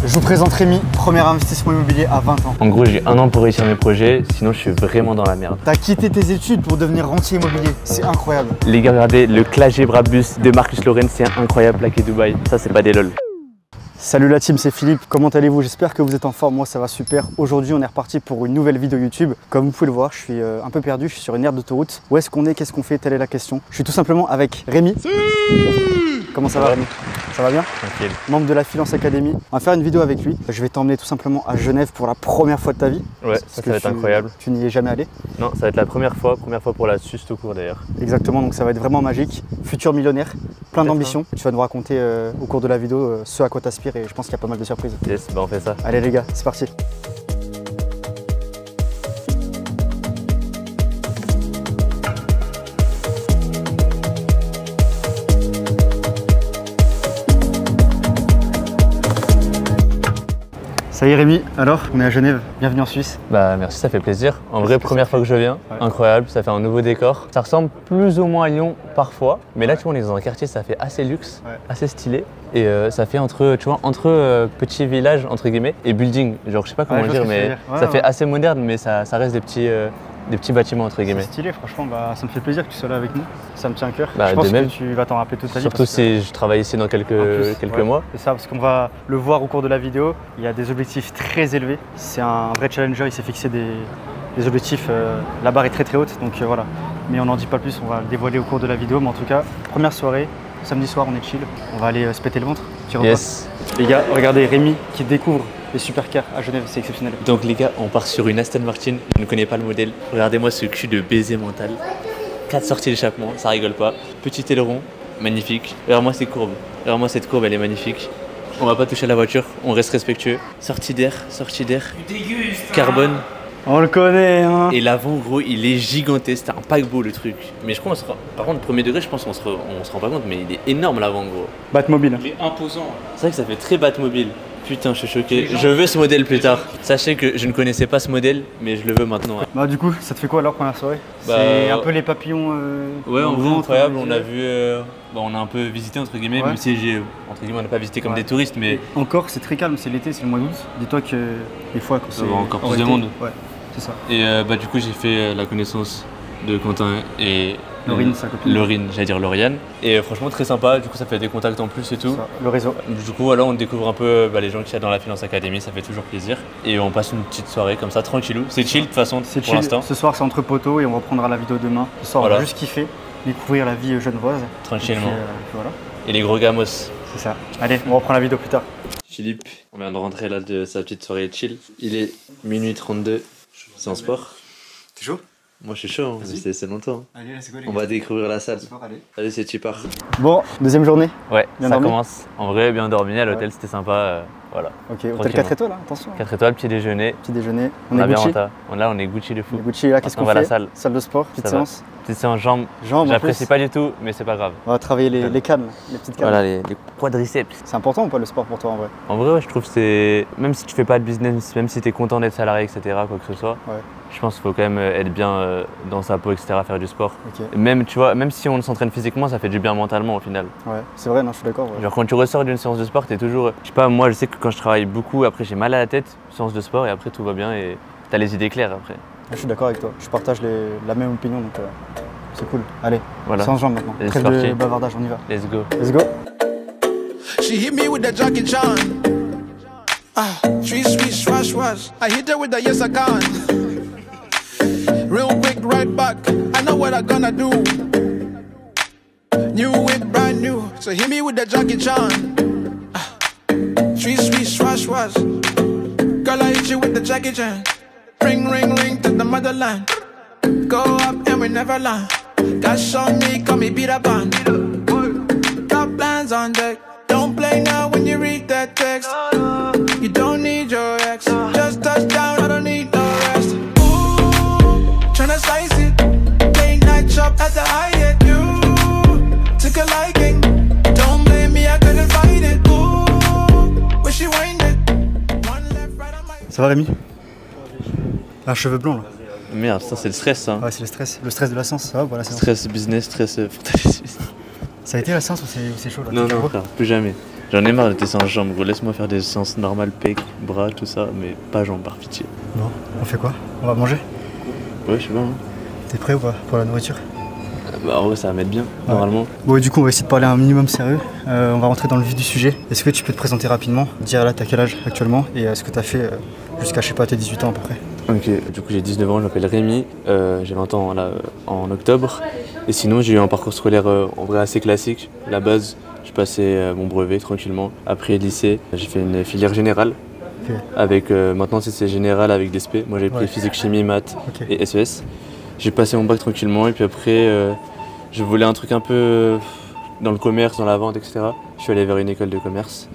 Je vous présente Rémi, premier investissement immobilier à 20 ans. En gros, j'ai 1 an pour réussir mes projets, sinon je suis vraiment dans la merde. T'as quitté tes études pour devenir rentier immobilier, c'est incroyable. Les gars, regardez, le Clagé Brabus de Marcus Lorraine, c'est incroyable, plaqué Dubaï. Ça, c'est pas des lol. Salut la team, c'est Philippe, comment allez-vous? J'espère que vous êtes en forme, moi ça va super. Aujourd'hui on est reparti pour une nouvelle vidéo YouTube. Comme vous pouvez le voir, je suis un peu perdu, je suis sur une aire d'autoroute. Où est-ce qu'on est? Qu'est-ce qu'on fait? Telle est la question. Je suis tout simplement avec Rémi. Comment ça va Rémi? Ça va bien? Tranquille. Membre de la Finance Academy. On va faire une vidéo avec lui. Je vais t'emmener tout simplement à Genève pour la première fois de ta vie. Ouais, ça va être incroyable. Tu n'y es jamais allé? Non, ça va être la première fois pour la Suisse tout court d'ailleurs. Exactement, donc ça va être vraiment magique. Futur millionnaire, plein d'ambition. Tu vas nous raconter au cours de la vidéo ce à quoi t'aspires et je pense qu'il y a pas mal de surprises. Yes, bah on fait ça. Allez les gars, c'est parti. Ça y est Rémi, alors on est à Genève, bienvenue en Suisse. Bah merci, ça fait plaisir. En vrai, première fois que je viens, ouais. Incroyable, ça fait un nouveau décor. Ça ressemble plus ou moins à Lyon parfois, mais là tu vois on est dans un quartier, ça fait assez luxe, assez stylé. Et ça fait entre petits villages entre guillemets et building, genre je sais pas comment dire, mais ça fait assez moderne, mais ça reste des petits bâtiments entre guillemets. C'est stylé, franchement, bah, ça me fait plaisir que tu sois là avec nous, ça me tient à cœur. Bah, je pense que tu vas t'en rappeler toute ta vie. Surtout si je travaille ici dans quelques mois. C'est ça, parce qu'on va le voir au cours de la vidéo, il y a des objectifs très élevés. C'est un vrai challenger, il s'est fixé des objectifs, la barre est très haute, donc voilà. Mais on n'en dit pas plus, on va le dévoiler au cours de la vidéo, mais en tout cas, première soirée, samedi soir on est chill, on va aller se péter le ventre. Yes. Les gars, regardez Rémi qui découvre les supercars à Genève, c'est exceptionnel. Donc les gars, on part sur une Aston Martin, je ne connais pas le modèle. Regardez-moi ce cul de baiser mental. 4 sorties d'échappement, ça rigole pas. Petit aileron, magnifique. Regarde-moi ces courbes. Regarde-moi cette courbe, elle est magnifique. On va pas toucher à la voiture, on reste respectueux. Sortie d'air. Carbone. On le connaît hein. Et l'avant gros, il est gigantesque, c'est un paquebot le truc. Mais je crois par contre, premier degré, je pense qu'on se rend pas compte, mais il est énorme l'avant gros. Batmobile. Il est imposant. C'est vrai que ça fait très Batmobile. Putain, je suis choqué. Je veux ce modèle plus tard. Sachez que je ne connaissais pas ce modèle, mais je le veux maintenant. Bah du coup, ça te fait quoi alors première soirée? C'est un peu les papillons. Ouais, en gros incroyable. On a vu, on a un peu visité entre guillemets, même si entre guillemets on n'a pas visité comme des touristes, mais encore c'est très calme. C'est l'été, c'est le mois d'août. Dis-toi que des fois quand c'est encore plus de monde. Ouais, c'est ça. Et du coup j'ai fait la connaissance de Quentin et Laurine, sa copine. Laurine, j'allais dire Lauriane. Et franchement très sympa, du coup ça fait des contacts en plus et tout. Ça, le réseau. Du coup voilà, on découvre un peu les gens qu'il y a dans la Finance Academy, ça fait toujours plaisir. Et on passe une petite soirée comme ça, tranquillou. C'est chill de toute façon pour l'instant. Ce soir c'est entre poteaux et on reprendra la vidéo demain. Ce soir on va juste kiffer, découvrir la vie genevoise. Tranquillement. Et, voilà. Et les gros gamos. C'est ça. Allez, on reprend la vidéo plus tard. Philippe, on vient de rentrer là de sa petite soirée chill. Il est minuit 32, c'est en sport. T'es chaud? Moi je suis chaud, hein. C'est longtemps. Allez, let's go, les on va découvrir la salle. Allez, c'est Chipar. Bon, deuxième journée. Ouais, bien ça dormi commence. En vrai, bien dormi à l'hôtel, c'était sympa. Voilà. Ok, hôtel 4 étoiles, hein, attention. 4 étoiles, petit déjeuner. Petit déjeuner. On est Gucci. Là, on est Gucci de fou. On est Gucci, là, qu'est-ce qu'on fait? On va à la salle. Salle de sport, petite séance. Petite séance jambes. J'apprécie pas du tout, mais c'est pas grave. On va travailler les cannes, les petites cannes. Voilà, les quadriceps. C'est important ou pas le sport pour toi en vrai? En vrai, ouais, je trouve que c'est. Même si tu fais pas de business, même si tu es content d'être salarié, etc., quoi que ce soit, je pense qu'il faut quand même être bien dans sa peau, etc., faire du sport. Okay. Même, tu vois, même si on s'entraîne physiquement, ça fait du bien mentalement au final. Ouais, c'est vrai, non, je suis d'accord. Ouais. Genre quand tu ressors d'une séance de sport, t'es toujours. Je sais pas, moi je sais que quand je travaille beaucoup, après j'ai mal à la tête, séance de sport, et après tout va bien et t'as les idées claires après. Je suis d'accord avec toi, je partage la même opinion donc c'est cool. Allez, voilà. séance jambes maintenant. Trêve de bavardage, on y va. Let's go. Let's go. She hit me with the Jackie Chan. Three sweet swash wash. I hit her with the yes I can. Real quick right back. I know what I gonna do. New whip brand new. So hit me with the Jackie Chan. Three sweet swash wash. Girl I hit you with the Jackie Chan. Ring ring ring to the motherland. Go up and we never land. Cash on me, call me Peter Pan. Got plans on deck. Don't play now when you read that text. You don't need your ex. Just touch down, I don't need no rest. Ooh, tryna slice it. Late night shop at the Hyatt. You took a liking. Don't blame me, I couldn't fight it. Ooh, wish you wind it. One left, right on my... Ça va Rémi? Un cheveu blanc là. Merde, ça c'est le stress ça. Ouais, c'est le stress de la séance, ça va voilà, stress business, stress fortaleuse. Ça a été la séance ou c'est chaud là? Non, non frère, plus jamais. J'en ai marre de tes séances jambes, gros. Laisse-moi faire des séances normales, pecs, bras, tout ça, mais pas jambes, par pitié. Bon, on fait quoi? On va manger? Ouais, je sais pas. Hein. T'es prêt ou pas pour la nourriture? Bah en vrai ça va mettre bien, normalement. Bon, et du coup on va essayer de parler un minimum sérieux. On va rentrer dans le vif du sujet. Est-ce que tu peux te présenter rapidement, dire là t'as quel âge actuellement et ce que t'as fait jusqu'à je sais pas tes 18 ans à peu près? Ok, du coup j'ai 19 ans, je m'appelle Rémi, j'ai 20 ans là, en octobre. Et sinon j'ai eu un parcours scolaire en vrai assez classique. La base, j'ai passé mon brevet tranquillement. Après lycée, j'ai fait une filière générale. Okay. Avec maintenant c'est général avec des SP. Moi j'ai pris physique, chimie, maths et SES. J'ai passé mon bac tranquillement et puis après je voulais un truc un peu dans le commerce, dans la vente, etc. Je suis allé vers une école de commerce.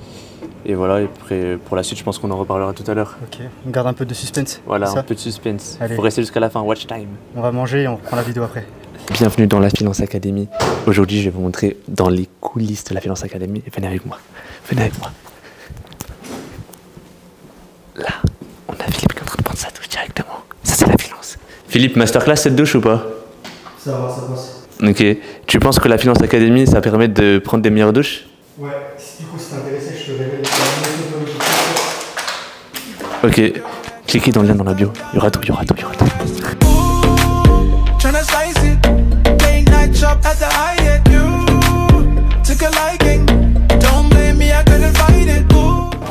Et voilà, et après, pour la suite, je pense qu'on en reparlera tout à l'heure. Ok, on garde un peu de suspense. Voilà, un peu de suspense. Faut rester jusqu'à la fin, watch time. On va manger et on reprend la vidéo après. Bienvenue dans la Finance Academy. Aujourd'hui, je vais vous montrer dans les coulisses de la Finance Academy. Venez avec moi, venez avec moi. Là, on a Philippe qui est en train de prendre sa douche directement. Ça, c'est la finance. Philippe, masterclass cette douche ou pas? Ça va, ça passe. Ok. Tu penses que la Finance Academy, ça permet de prendre des meilleures douches? Ouais, du coup, si t'es intéressé, je te révèle Ok. Cliquez dans le lien dans la bio. Il y aura tout, il y aura tout, il y aura tout.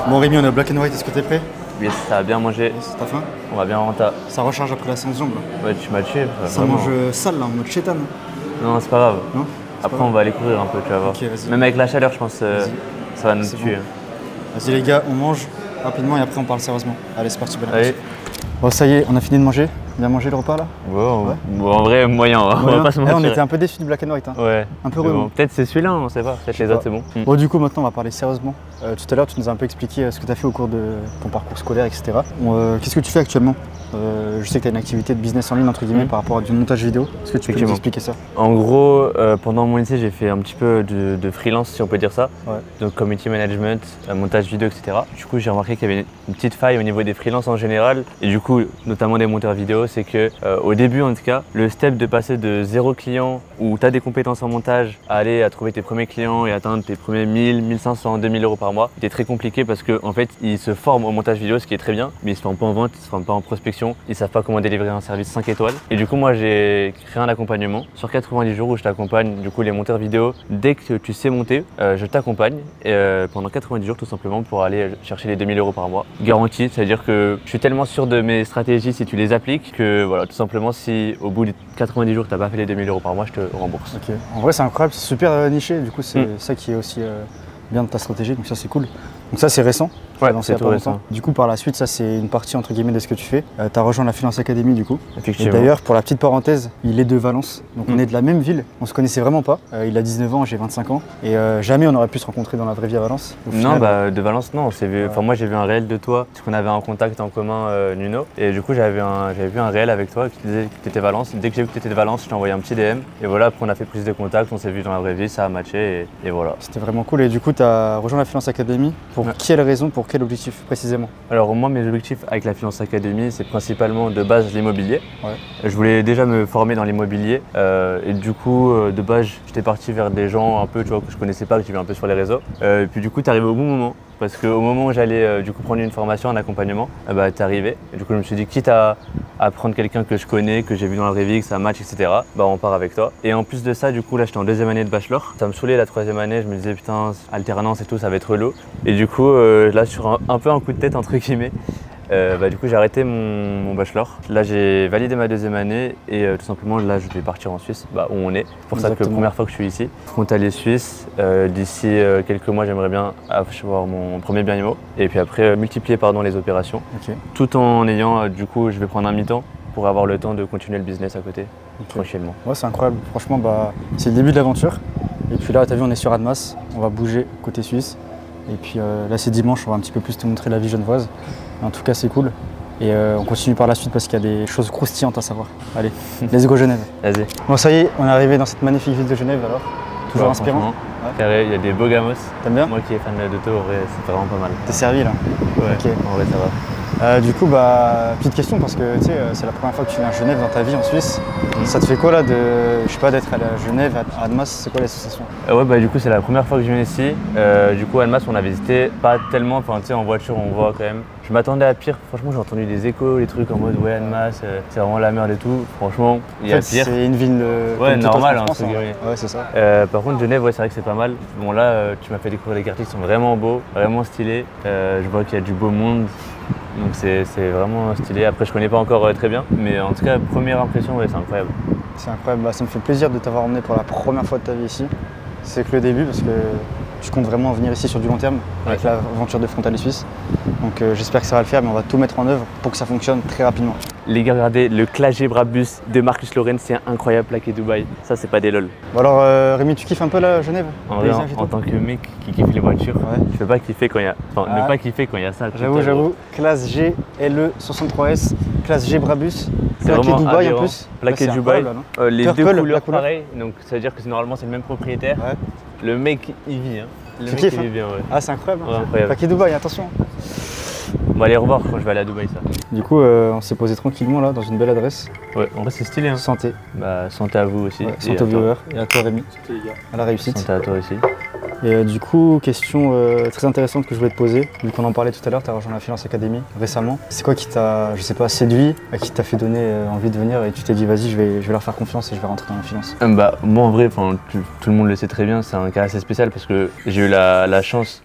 Bon Rémi, on est au black and white, est-ce que t'es prêt? Yes, ça a bien mangé. T'as faim? On va bien rentrer. Ça recharge après la séance jambes là. Ouais, tu m'as tué. Ça vraiment. mange sale là, en mode chétane. Non, c'est pas grave. Non, après, on va aller courir un peu, tu vas voir. Okay, même avec la chaleur, je pense ça va nous tuer. Bon. Vas-y les gars, on mange rapidement et après on parle sérieusement. Allez, c'est parti, bonne appétit. Bon, ça y est, on a fini de manger. Bien mangé le repas là? Ouais. Bon, en vrai, moyen, on va pas se mentir. On était un peu déçus du black and white. Hein. Ouais. Un peu relou. Bon, peut-être c'est celui-là, on sait pas. Peut-être les autres, c'est bon. Bon, du coup, maintenant, on va parler sérieusement. Tout à l'heure, tu nous as un peu expliqué ce que tu as fait au cours de ton parcours scolaire, etc. Qu'est-ce que tu fais actuellement? Je sais que tu as une activité de business en ligne, entre guillemets, par rapport à du montage vidéo. Est-ce que tu peux nous expliquer ça? En gros, pendant mon lycée, j'ai fait un petit peu de freelance, si on peut dire ça. Ouais. Donc, community management, montage vidéo, etc. Du coup, j'ai remarqué qu'il y avait une petite faille au niveau des freelances en général. Et du coup, notamment des monteurs vidéo, c'est que au début, en tout cas, le step de passer de 0 client où tu as des compétences en montage à aller à trouver tes premiers clients et atteindre tes premiers 1000, 1500, 2000 euros par mois, c'était très compliqué parce qu'en fait, ils se forment au montage vidéo, ce qui est très bien, mais ils se forment pas en vente, ils se forment pas en prospection, ils savent pas comment délivrer un service 5 étoiles. Et du coup, moi, j'ai créé un accompagnement sur 90 jours où je t'accompagne, du coup, les monteurs vidéo. Dès que tu sais monter, je t'accompagne pendant 90 jours tout simplement pour aller chercher les 2000 euros par mois. Garantie, c'est-à-dire que je suis tellement sûr de mes stratégies si tu les appliques que voilà, tout simplement, si au bout de 90 jours tu n'as pas fait les 2000 euros par mois, je te rembourse. Ok. En vrai, c'est incroyable, c'est super niché. Du coup, c'est ça qui est aussi bien de ta stratégie. Donc ça, c'est cool. Donc ça, c'est récent. Ouais, c'est tout récent. Du coup, par la suite, ça, c'est une partie entre guillemets de ce que tu fais. Tu as rejoint la Finance Academy, du coup. Effectivement. Et d'ailleurs, pour la petite parenthèse, il est de Valence. Donc on est de la même ville. On se connaissait vraiment pas. Il a 19 ans, j'ai 25 ans. Et jamais on aurait pu se rencontrer dans la vraie vie à Valence. Non, final, de Valence, non. On s'est vu. Enfin, moi, j'ai vu un réel de toi parce qu'on avait un contact en commun, Nuno. Et du coup, j'avais vu un réel avec toi qui disait que tu étais Valence. Dès que j'ai vu que tu étais de Valence, je t'ai envoyé un petit DM. Et voilà, après, on a fait prise de contact. On s'est vu dans la vraie vie, ça a matché. Et voilà. C'était vraiment cool. Et du coup, tu as rejoint la Finance Academy. Pour quelle raison, pour quel objectif précisément? Alors moi, mes objectifs avec la Finance Academy, c'est principalement de base l'immobilier. Ouais. Je voulais déjà me former dans l'immobilier et du coup, de base, j'étais parti vers des gens un peu, tu vois, que je connaissais pas, que j'ai vu un peu sur les réseaux. Et puis du coup, tu arrivé au bon moment. Parce qu'au moment où j'allais du coup prendre une formation, un accompagnement, t'es arrivé. Et du coup, je me suis dit, quitte à prendre quelqu'un que je connais, que j'ai vu dans la vraie vie, que ça match, etc., on part avec toi. Et en plus de ça, du coup, là, j'étais en deuxième année de bachelor. Ça me saoulait la troisième année, je me disais, putain, alternance et tout, ça va être relou. Et du coup, là, sur un peu un coup de tête, entre guillemets, du coup, j'ai arrêté mon bachelor. Là, j'ai validé ma deuxième année et tout simplement, là, je vais partir en Suisse, où on est. C'est pour ça que la première fois que je suis ici. Frontalier suisse. D'ici quelques mois, j'aimerais bien avoir mon premier bien IMO. Et puis après, multiplier les opérations. Okay. Tout en ayant, du coup, je vais prendre un mi-temps pour avoir le temps de continuer le business à côté, tranquillement. Ouais, c'est incroyable. Franchement, c'est le début de l'aventure. Et puis là, tu as vu, on est sur Annemasse. On va bouger côté suisse. Et puis là, c'est dimanche, on va un petit peu plus te montrer la vie genevoise. En tout cas, c'est cool. Et on continue par la suite parce qu'il y a des choses croustillantes à savoir. Allez, let's go Genève. Vas-y. Bon, ça y est, on est arrivé dans cette magnifique ville de Genève alors. Toujours inspirant. Carré, il y a des beaux gamos. T'aimes bien? Moi qui est fan de toi, en vrai, c'est vraiment pas mal. T'es servi là? Ouais, okay. En vrai, ça va. Du coup, petite question parce que tu sais, c'est la première fois que tu viens à Genève dans ta vie en Suisse. Ça te fait quoi là je sais pas, d'être allé à Genève, à Annemasse, c'est quoi les sensations? Ouais, du coup, c'est la première fois que je viens ici. Du coup, Annemasse, on a visité pas tellement, enfin, tu sais, en voiture, on voit quand même. Je m'attendais à pire. Franchement, j'ai entendu des échos, les trucs en mode ouais, Annemasse, c'est vraiment la merde et tout. Franchement, il y a pire. C'est une ville normale, en France, hein. Ouais, c'est ça. Par contre, Genève, ouais, c'est vrai que c'est pas mal. Bon, là, tu m'as fait découvrir les quartiers qui sont vraiment beaux, vraiment stylés. Je vois qu'il y a du beau monde. Donc c'est vraiment stylé. Après je connais pas encore très bien, mais en tout cas première impression, ouais, c'est incroyable. C'est incroyable, ça me fait plaisir de t'avoir emmené pour la première fois de ta vie ici. C'est que le début parce que tu comptes vraiment venir ici sur du long terme avec l'aventure de Frontalier Suisse. Donc j'espère que ça va le faire, mais on va tout mettre en œuvre pour que ça fonctionne très rapidement. Les gars, regardez le Clagé Brabus de Marcus Lorenz, c'est incroyable plaqué Dubaï. Ça, c'est pas des lol. Bon alors Rémi, tu kiffes un peu la Genève? En vrai, en tant que mec qui kiffe les voitures, je peux pas kiffer quand il y a. Enfin, ne pas kiffer quand il y a ça. J'avoue. Classe G LE 63S, classe G Brabus, plaqué Dubaï en plus. Plaqué Dubaï. Les Purple, deux couleurs pareilles, donc ça veut dire que normalement c'est le même propriétaire. Ouais. Le mec, il vit. Hein. Le mec, kiffes, il vit bien, ouais. Ah, c'est incroyable. Ouais, incroyable. Plaqué Dubaï, attention. On va aller revoir quand je vais aller à Dubaï, ça. Du coup, on s'est posé tranquillement là dans une belle adresse. Ouais, en vrai, c'est stylé. Hein. Santé. Santé à vous aussi. Ouais, santé aux viewers et à toi, Rémi. Santé, les gars. À la réussite. Santé à toi aussi. Et du coup, question très intéressante que je voulais te poser, vu qu'on en parlait tout à l'heure, tu as rejoint la Finance Academy récemment. C'est quoi qui t'a, je sais pas, séduit, qui t'a fait donner envie de venir et tu t'es dit vas-y, je vais leur faire confiance et je vais rentrer dans la finance? Moi en vrai, tout le monde le sait très bien, c'est un cas assez spécial parce que j'ai eu la chance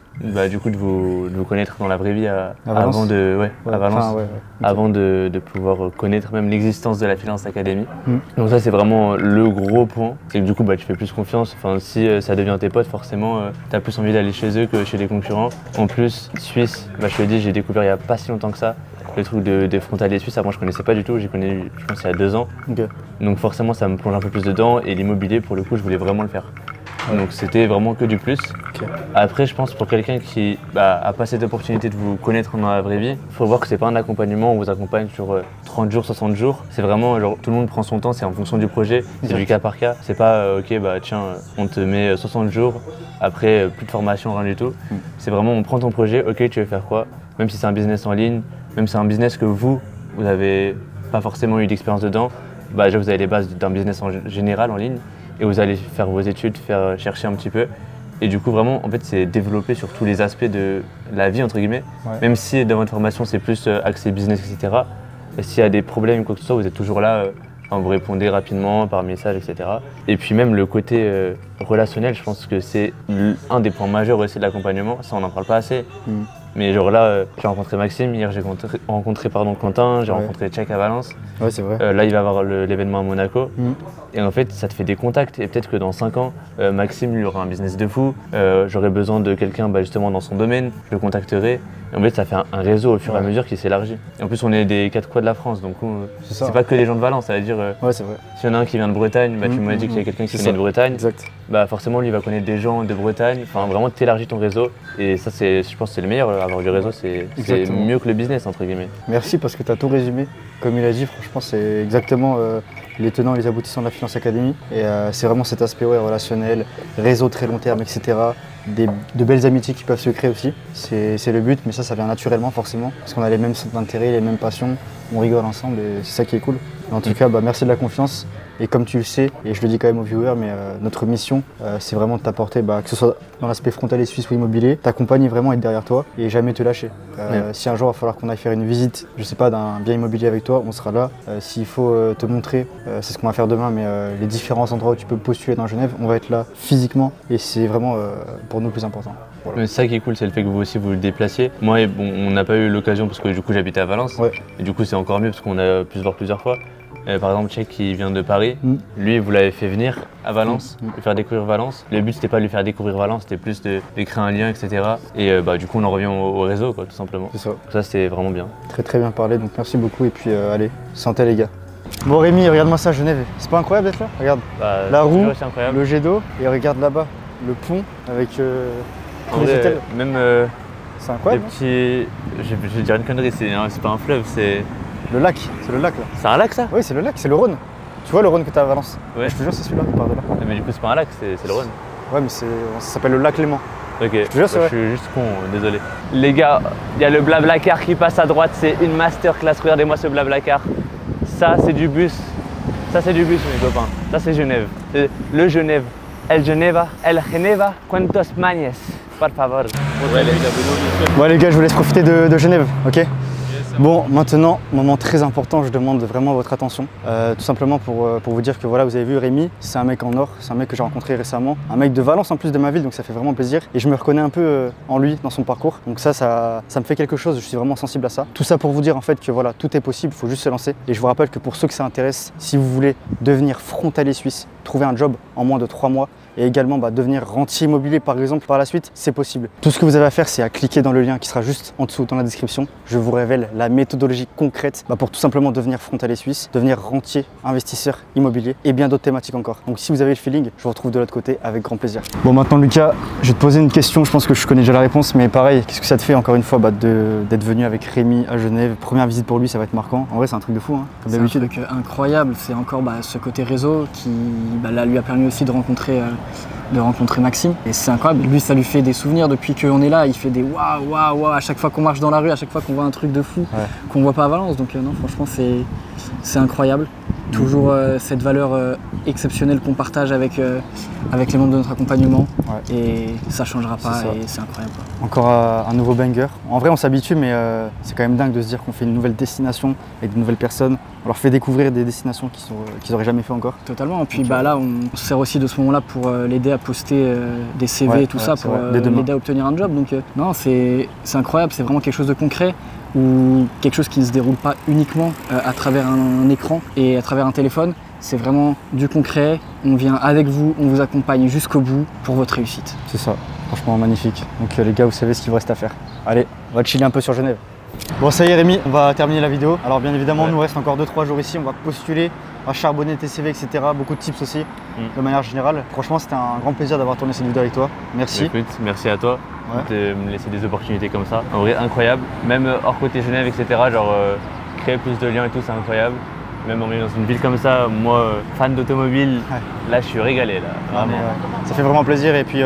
du coup de vous connaître dans la vraie vie avant de pouvoir connaître même l'existence de la Finance Academy. Donc ça c'est vraiment le gros point, c'est que du coup tu fais plus confiance. Enfin, si ça devient tes potes, forcément tu as plus envie d'aller chez eux que chez les concurrents. En plus, Suisse, je te le dis, j'ai découvert il n'y a pas si longtemps que ça le truc des frontaliers suisses. Avant je connaissais pas du tout, j'ai connu je pense il y a 2 ans. Okay. Donc forcément ça me plonge un peu plus dedans et l'immobilier pour le coup je voulais vraiment le faire. Donc c'était vraiment que du plus. Okay. Après je pense pour quelqu'un qui a pas cette opportunité de vous connaître dans la vraie vie, il faut voir que c'est pas un accompagnement, on vous accompagne sur 30 jours, 60 jours. C'est vraiment genre tout le monde prend son temps, c'est en fonction du projet, c'est du cas par cas. C'est pas ok tiens on te met 60 jours, après plus de formation, rien du tout. C'est vraiment on prend ton projet, ok tu veux faire quoi, même si c'est un business en ligne, même si c'est un business que vous avez pas forcément eu d'expérience dedans, déjà vous avez les bases d'un business en général en ligne. Et vous allez faire vos études, chercher un petit peu. Et du coup, vraiment, en fait, c'est développé sur tous les aspects de la vie, entre guillemets. Ouais. Même si dans votre formation, c'est plus axé business, etc. Et s'il y a des problèmes ou quoi que ce soit, vous êtes toujours là, vous répondez rapidement par message, etc. Et puis même le côté relationnel, je pense que c'est un des points majeurs aussi de l'accompagnement. Ça, on n'en parle pas assez. Mais genre là, j'ai rencontré Maxime, hier j'ai rencontré Quentin, j'ai rencontré Tchèque à Valence. Ouais, c'est vrai. Là, il va y avoir l'événement à Monaco. Et en fait, ça te fait des contacts. Et peut-être que dans 5 ans, Maxime, lui, aura un business de fou. J'aurai besoin de quelqu'un justement dans son domaine. Je le contacterai. Et en fait, ça fait un réseau au fur et à mesure qui s'élargit. Et en plus, on est des 4 coins de la France. Donc, c'est pas que les gens de Valence. Ça veut dire, ouais, c'est vrai. S'il y en a un qui vient de Bretagne, tu m'as dit qu'il y a quelqu'un qui venait de Bretagne. Exact. Forcément, lui, il va connaître des gens de Bretagne. Enfin, vraiment, tu élargis ton réseau. Et ça, je pense que c'est le meilleur. Avoir du réseau, c'est mieux que le business, entre guillemets. Merci parce que tu as tout résumé. Comme il a dit, franchement, c'est exactement les tenants et les aboutissants de la Finance Academy. Et c'est vraiment cet aspect relationnel, réseau très long terme, etc. De belles amitiés qui peuvent se créer aussi. C'est le but, mais ça vient naturellement forcément. Parce qu'on a les mêmes centres d'intérêt, les mêmes passions. On rigole ensemble et c'est ça qui est cool. Et en tout cas, merci de la confiance. Et comme tu le sais, et je le dis quand même aux viewers, mais notre mission, c'est vraiment de t'apporter, que ce soit dans l'aspect frontalier suisse ou immobilier, t'accompagner vraiment, être derrière toi et jamais te lâcher. Si un jour il va falloir qu'on aille faire une visite, je sais pas, d'un bien immobilier avec toi, on sera là. S'il faut te montrer, c'est ce qu'on va faire demain, mais les différents endroits où tu peux postuler dans Genève, on va être là physiquement et c'est vraiment pour nous le plus important. Voilà. C'est ça qui est cool, c'est le fait que vous aussi vous le déplaciez. Moi, on n'a pas eu l'occasion parce que du coup j'habitais à Valence. Ouais. Et du coup c'est encore mieux parce qu'on a pu se voir plusieurs fois. Par exemple, Tchèque qui vient de Paris, lui vous l'avez fait venir à Valence, lui faire découvrir Valence. Le but c'était pas de lui faire découvrir Valence, c'était plus de créer un lien, etc. Et du coup on en revient au réseau tout simplement. C'est ça. Ça c'était vraiment bien. Très très bien parlé, donc merci beaucoup et puis allez, santé les gars. Bon Rémi, regarde-moi ça Genève, c'est pas incroyable d'être là? Regarde, la roue, le jet d'eau et regarde là-bas, le pont avec les hôtels. Même c'est incroyable. Les petits, je vais dire une connerie, c'est pas un fleuve, c'est... Le lac, c'est le lac là. C'est un lac ça? Oui, c'est le lac, c'est le Rhône. Tu vois le Rhône que t'as à Valence? Ouais. Je te jure, c'est celui-là, par de là. Mais du coup, c'est pas un lac, c'est le Rhône. Ouais, mais ça s'appelle le lac Léman. Ok, jure, c'est vrai. Je suis juste con, désolé. Les gars, il y a le Blablacar qui passe à droite, c'est une masterclass. Regardez-moi ce Blablacar. Ça, c'est du bus. Ça, c'est du bus, mes copains. Ça, c'est Genève. Le Genève. El Geneva. El Geneva. Cuantos mañes. Por favor. Ouais, les gars, je vous laisse profiter de Genève, ok? Bon, maintenant, moment très important, je demande vraiment votre attention. Tout simplement pour vous dire que voilà, vous avez vu Rémi, c'est un mec en or, c'est un mec que j'ai rencontré récemment, un mec de Valence en plus de ma ville, donc ça fait vraiment plaisir. Et je me reconnais un peu en lui, dans son parcours. Donc ça me fait quelque chose, je suis vraiment sensible à ça. Tout ça pour vous dire en fait que voilà, tout est possible, il faut juste se lancer. Et je vous rappelle que pour ceux que ça intéresse, si vous voulez devenir frontalier suisse, trouver un job en moins de 3 mois, et également devenir rentier immobilier par exemple par la suite, c'est possible. Tout ce que vous avez à faire, c'est à cliquer dans le lien qui sera juste en dessous dans la description. Je vous révèle la méthodologie concrète pour tout simplement devenir frontalier suisse, devenir rentier, investisseur immobilier et bien d'autres thématiques encore. Donc si vous avez le feeling, je vous retrouve de l'autre côté avec grand plaisir. Bon, maintenant Lucas, je vais te poser une question, je pense que je connais déjà la réponse, mais pareil, qu'est-ce que ça te fait encore une fois d'être venu avec Rémi à Genève? Première visite pour lui, ça va être marquant. En vrai, c'est un truc de fou, hein, comme d'habitude. C'est un truc incroyable, c'est encore ce côté réseau qui là, lui a permis aussi de rencontrer Maxime. Et c'est incroyable, lui ça lui fait des souvenirs depuis qu'on est là, il fait des waouh, waouh, waouh à chaque fois qu'on marche dans la rue, à chaque fois qu'on voit un truc de fou qu'on voit pas à Valence. Donc non, franchement c'est incroyable. Toujours cette valeur exceptionnelle qu'on partage avec les membres de notre accompagnement. Et ça changera pas et c'est incroyable. Encore un nouveau banger. En vrai on s'habitue, mais c'est quand même dingue de se dire qu'on fait une nouvelle destination avec de nouvelles personnes. On leur fait découvrir des destinations qu'ils n'auraient jamais fait encore. Totalement. Et puis là on sert aussi de ce moment-là pour l'aider à poster des CV et tout ça, pour l'aider à obtenir un job. Donc non, c'est incroyable, c'est vraiment quelque chose de concret, ou quelque chose qui ne se déroule pas uniquement à travers un écran et à travers un téléphone. C'est vraiment du concret, on vient avec vous, on vous accompagne jusqu'au bout pour votre réussite. C'est ça, franchement magnifique. Donc les gars, vous savez ce qu'il vous reste à faire. Allez, on va chiller un peu sur Genève. Bon, ça y est Rémi, on va terminer la vidéo. Alors bien évidemment, il nous reste encore 2-3 jours ici, on va postuler, on va charbonner tes CV, etc. Beaucoup de tips aussi, de manière générale. Franchement, c'était un grand plaisir d'avoir tourné cette vidéo avec toi. Merci. Écoute, merci à toi de me laisser des opportunités comme ça. En vrai, incroyable. Même hors côté Genève, etc. Genre créer plus de liens et tout, c'est incroyable. Même en venant dans une ville comme ça, moi, fan d'automobile, là je suis régalé. Là, vraiment. Ça fait vraiment plaisir et puis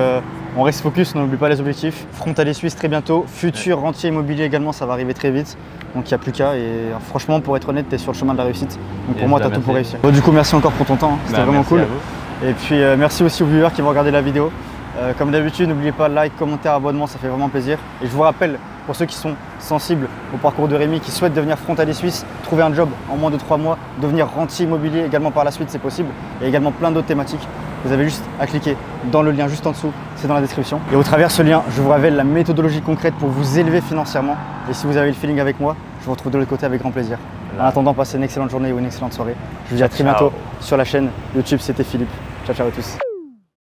on reste focus, on n'oublie pas les objectifs. Frontalier suisse très bientôt, futur rentier immobilier également, ça va arriver très vite. Donc il n'y a plus qu'à et franchement, pour être honnête, tu es sur le chemin de la réussite. Donc pour moi, tu as tout pour réussir. Bon, du coup, merci encore pour ton temps, c'était vraiment cool. Et puis merci aussi aux viewers qui vont regarder la vidéo. Comme d'habitude, n'oubliez pas like, commentaire, abonnement, ça fait vraiment plaisir. Et je vous rappelle, pour ceux qui sont sensibles au parcours de Rémi, qui souhaitent devenir frontalier suisse, trouver un job en moins de 3 mois, devenir rentier immobilier également par la suite, c'est possible. Et également plein d'autres thématiques. Vous avez juste à cliquer dans le lien juste en dessous, c'est dans la description. Et au travers de ce lien, je vous révèle la méthodologie concrète pour vous élever financièrement. Et si vous avez le feeling avec moi, je vous retrouve de l'autre côté avec grand plaisir. En attendant, passez une excellente journée ou une excellente soirée. Je vous dis à très bientôt sur la chaîne YouTube, c'était Philippe. Ciao, ciao à tous.